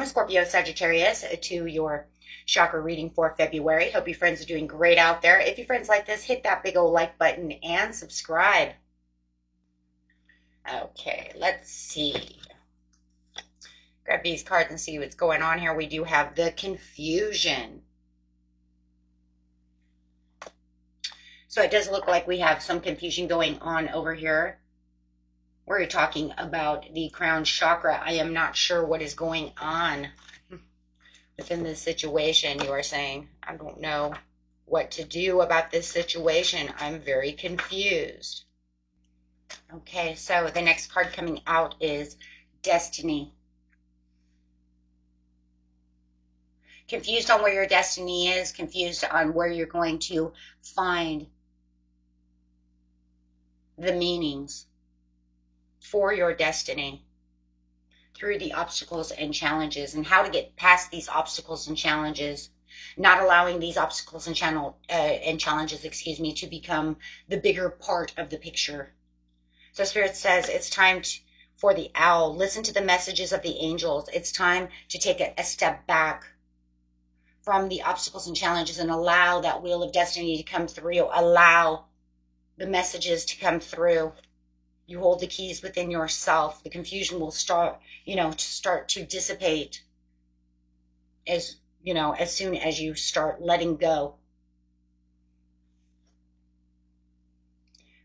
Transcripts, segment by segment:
Scorpio, Sagittarius, to your chakra reading for February. Hope your friends are doing great out there. If your friends like this, hit that big old like button and subscribe. Okay, let's see. Grab these cards and see what's going on here. We do have the confusion. So it does look like we have some confusion going on over here. We're talking about the crown chakra. I am not sure what is going on within this situation. You are saying, I don't know what to do about this situation. I'm very confused. Okay, so the next card coming out is Destiny. Confused on where your destiny is, confused on where you're going to find the meanings for your destiny through the obstacles and challenges, and how to get past these obstacles and challenges, not allowing these obstacles and challenges, to become the bigger part of the picture. So Spirit says it's time for the owl. Listen to the messages of the angels. It's time to take a step back from the obstacles and challenges and allow that wheel of destiny to come through. Allow the messages to come through. You hold the keys within yourself. The confusion will start to dissipate as soon as you start letting go.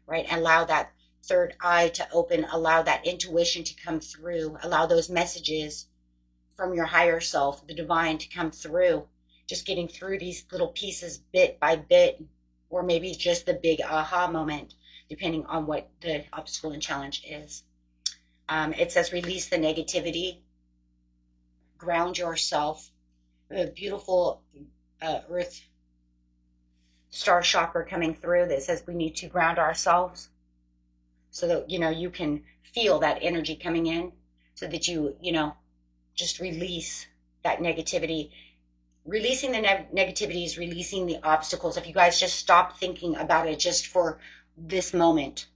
Right? Allow that third eye to open. Allow that intuition to come through. Allow those messages from your higher self, the divine, to come through. Just getting through these little pieces bit by bit, or maybe just the big aha moment, depending on what the obstacle and challenge is. It says release the negativity, ground yourself. A beautiful earth star chakra coming through that says we need to ground ourselves so that, you can feel that energy coming in, so that you just release that negativity. Releasing the negativity is releasing the obstacles. If you guys just stop thinking about it just for this moment,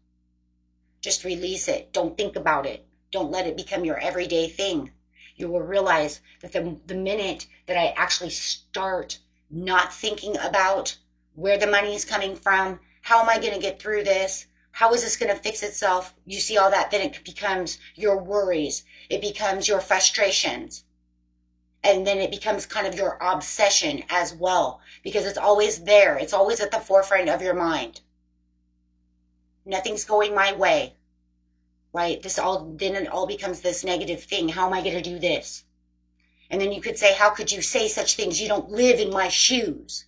just release it. Don't think about it. Don't let it become your everyday thing. You will realize that the minute that I actually start not thinking about where the money is coming from, how am I going to get through this, how is this going to fix itself, you see all that, then it becomes your worries. It becomes your frustrations. And then it becomes kind of your obsession as well, because it's always there. It's always at the forefront of your mind. Nothing's going my way, right? Then it all becomes this negative thing. How am I going to do this? And then you could say, how could you say such things? You don't live in my shoes.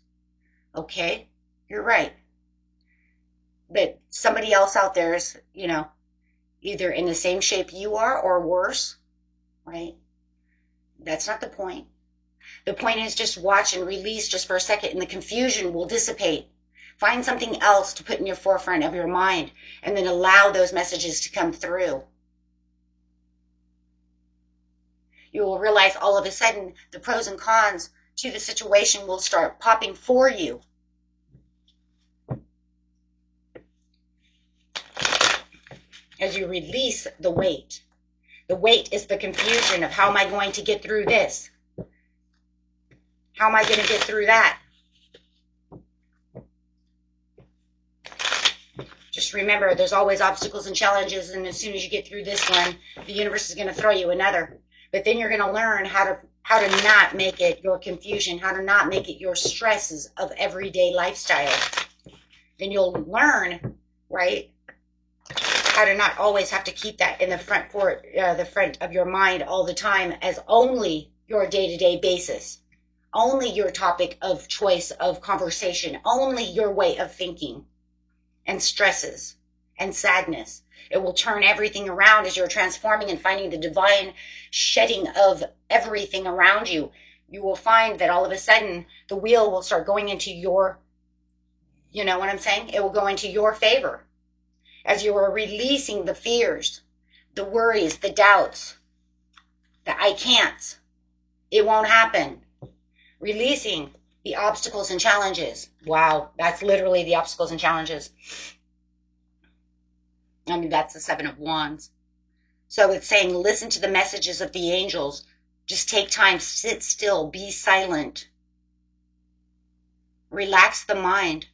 Okay, you're right. But somebody else out there is, either in the same shape you are or worse, right? That's not the point. The point is just watch and release just for a second, and the confusion will dissipate. Find something else to put in your forefront of your mind, and then allow those messages to come through. You will realize all of a sudden the pros and cons to the situation will start popping for you. As you release the weight. The weight is the confusion of how am I going to get through this? How am I going to get through that? Just remember, there's always obstacles and challenges, and as soon as you get through this one, the universe is going to throw you another. But then you're going to learn how to not make it your confusion, how to not make it your stresses of everyday lifestyle. Then you'll learn, right, how to not always have to keep that in the front of your mind all the time as only your day-to-day basis, only your topic of choice of conversation, only your way of thinking, and stresses and sadness. It will turn everything around as you're transforming and finding the divine shedding of everything around you. You will find that all of a sudden the wheel will start going into your, you know what I'm saying? It will go into your favor. As you are releasing the fears, the worries, the doubts, the I can'ts, it won't happen. Releasing the obstacles and challenges. Wow, that's literally the obstacles and challenges. I mean, that's the 7 of Wands. So it's saying, listen to the messages of the angels. Just take time, sit still, be silent. Relax the mind.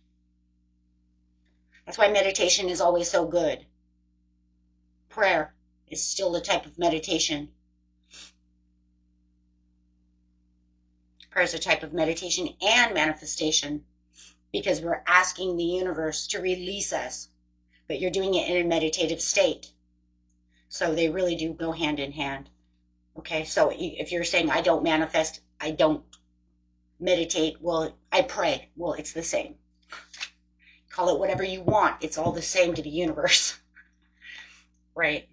That's why meditation is always so good. Prayer is still a type of meditation. Prayer is a type of meditation and manifestation because we're asking the universe to release us, but you're doing it in a meditative state. So they really do go hand in hand. Okay, so if you're saying, I don't manifest, I don't meditate, well, I pray. Well, it's the same. Call it whatever you want. It's all the same to the universe. Right?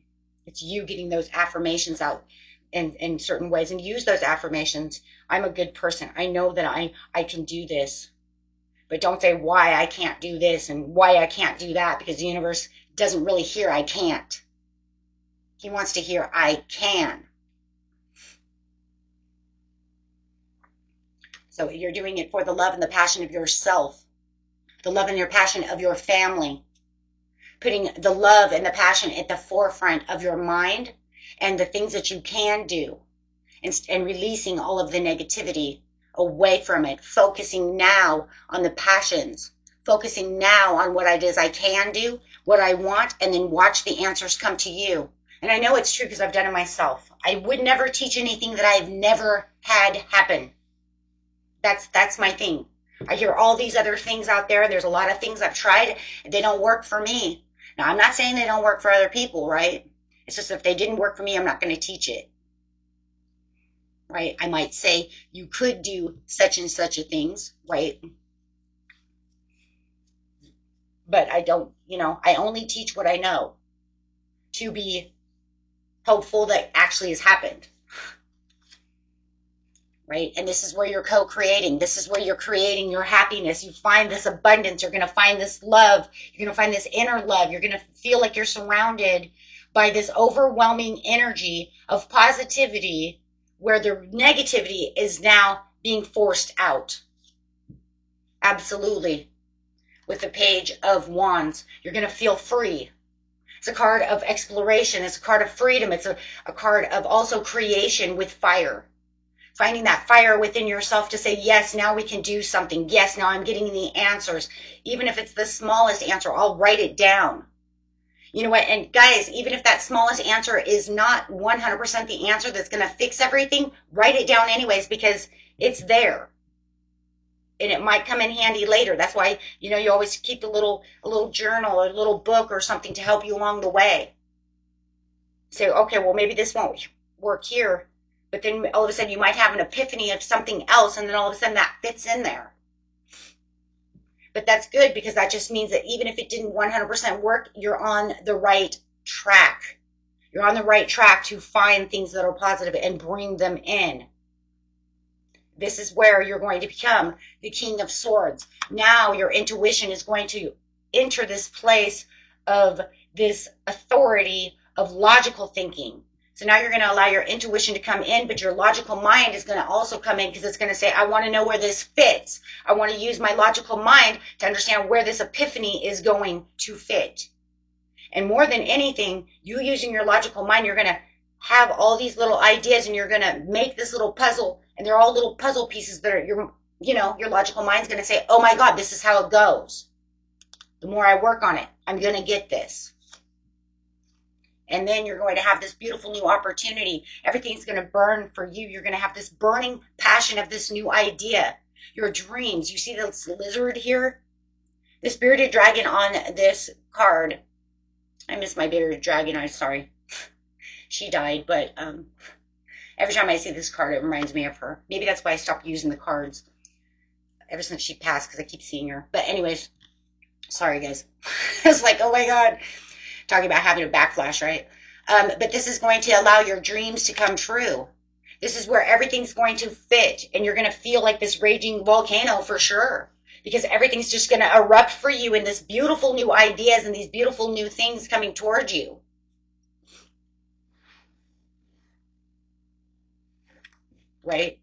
It's you getting those affirmations out in certain ways, and use those affirmations. I'm a good person. I know that I can do this. But don't say why I can't do this and why I can't do that, because the universe doesn't really hear I can't. He wants to hear I can. So you're doing it for the love and the passion of yourself, the love and your passion of your family, putting the love and the passion at the forefront of your mind and the things that you can do, and releasing all of the negativity away from it, focusing now on the passions, focusing now on what it is I can do, what I want, and then watch the answers come to you. And I know it's true because I've done it myself. I would never teach anything that I've never had happen. That's my thing. I hear all these other things out there. There's a lot of things I've tried. They don't work for me. Now, I'm not saying they don't work for other people, right? It's just if they didn't work for me, I'm not going to teach it. Right? I might say you could do such and such a things, right? But I don't, I only teach what I know to be hopeful that actually has happened. Right? And this is where you're co-creating. This is where you're creating your happiness. You find this abundance. You're going to find this love. You're going to find this inner love. You're going to feel like you're surrounded by this overwhelming energy of positivity where the negativity is now being forced out. Absolutely. With the Page of Wands, you're going to feel free. It's a card of exploration. It's a card of freedom. It's a card of also creation with fire. Finding that fire within yourself to say, yes, now we can do something. Yes, now I'm getting the answers. Even if it's the smallest answer, I'll write it down. You know what? And guys, even if that smallest answer is not 100% the answer that's going to fix everything, write it down anyways, because it's there. And it might come in handy later. That's why, you always keep a little journal or a little book or something to help you along the way. Say, okay, well, maybe this won't work here. But then all of a sudden you might have an epiphany of something else, and then all of a sudden that fits in there. But that's good, because that just means that even if it didn't 100% work, you're on the right track. You're on the right track to find things that are positive and bring them in. This is where you're going to become the King of Swords. Now your intuition is going to enter this place of this authority of logical thinking. So now you're going to allow your intuition to come in, but your logical mind is going to also come in, because it's going to say, I want to know where this fits. I want to use my logical mind to understand where this epiphany is going to fit. And more than anything, you using your logical mind, you're going to have all these little ideas, and you're going to make this little puzzle, and they're all little puzzle pieces that are your logical mind's going to say, oh my God, this is how it goes. The more I work on it, I'm going to get this. And then you're going to have this beautiful new opportunity. Everything's going to burn for you. You're going to have this burning passion of this new idea. Your dreams. You see this lizard here? This bearded dragon on this card. I miss my bearded dragon. I'm sorry. She died, but every time I see this card, it reminds me of her. Maybe that's why I stopped using the cards ever since she passed, because I keep seeing her. But anyways, sorry guys. I was like, oh my God. Talking about having a backflash, right? But this is going to allow your dreams to come true. This is where everything's going to fit, and you're going to feel like this raging volcano for sure, because everything's just going to erupt for you in this beautiful new ideas and these beautiful new things coming towards you. Right?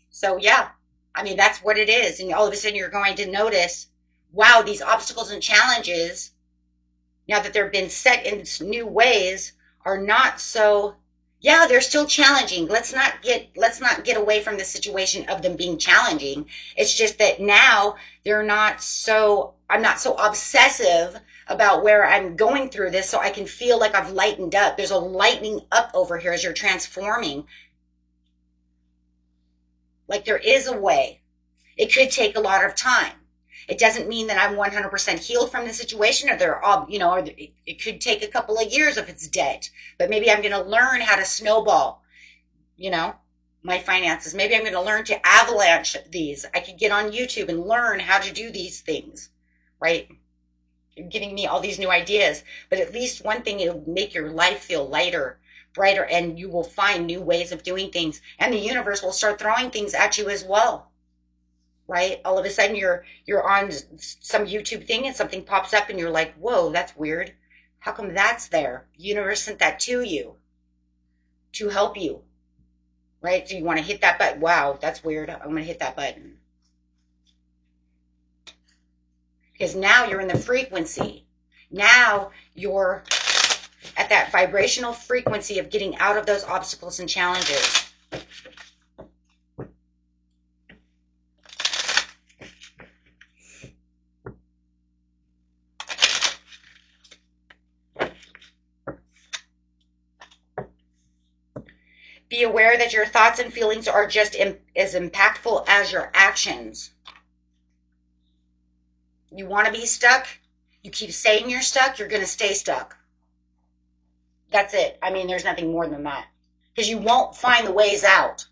So yeah, I mean, that's what it is. And all of a sudden you're going to notice, wow, these obstacles and challenges, now that they've been set in new ways, are not so Yeah, they're still challenging. Let's not get away from the situation of them being challenging. It's just that now I'm not so obsessive about where I'm going through this, so I can feel like I've lightened up. There's a lightening up over here as you're transforming. Like there is a way. It could take a lot of time. It doesn't mean that I'm 100% healed from the situation, or they're all, or it could take a couple of years if it's dead. But maybe I'm going to learn how to snowball, you know, my finances. Maybe I'm going to learn to avalanche these. I could get on YouTube and learn how to do these things, right? You're giving me all these new ideas, but at least one thing, it'll make your life feel lighter, brighter, and you will find new ways of doing things. And the universe will start throwing things at you as well, right? All of a sudden you're on some YouTube thing and something pops up and you're like, whoa, that's weird. How come that's there? The universe sent that to you to help you, right? So you want to hit that button. Wow, that's weird. I'm going to hit that button. Because now you're in the frequency. Now you're at that vibrational frequency of getting out of those obstacles and challenges. Be aware that your thoughts and feelings are just as impactful as your actions. You want to be stuck? You keep saying you're stuck, you're going to stay stuck. That's it. I mean, there's nothing more than that. Because you won't find the ways out.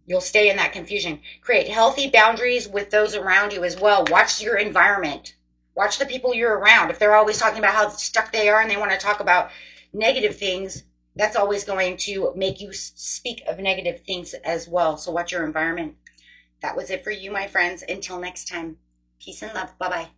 You'll stay in that confusion. Create healthy boundaries with those around you as well. Watch your environment. Watch the people you're around. If they're always talking about how stuck they are and they want to talk about negative things, that's always going to make you speak of negative things as well. So watch your environment. That was it for you, my friends. Until next time, peace and love. Bye-bye.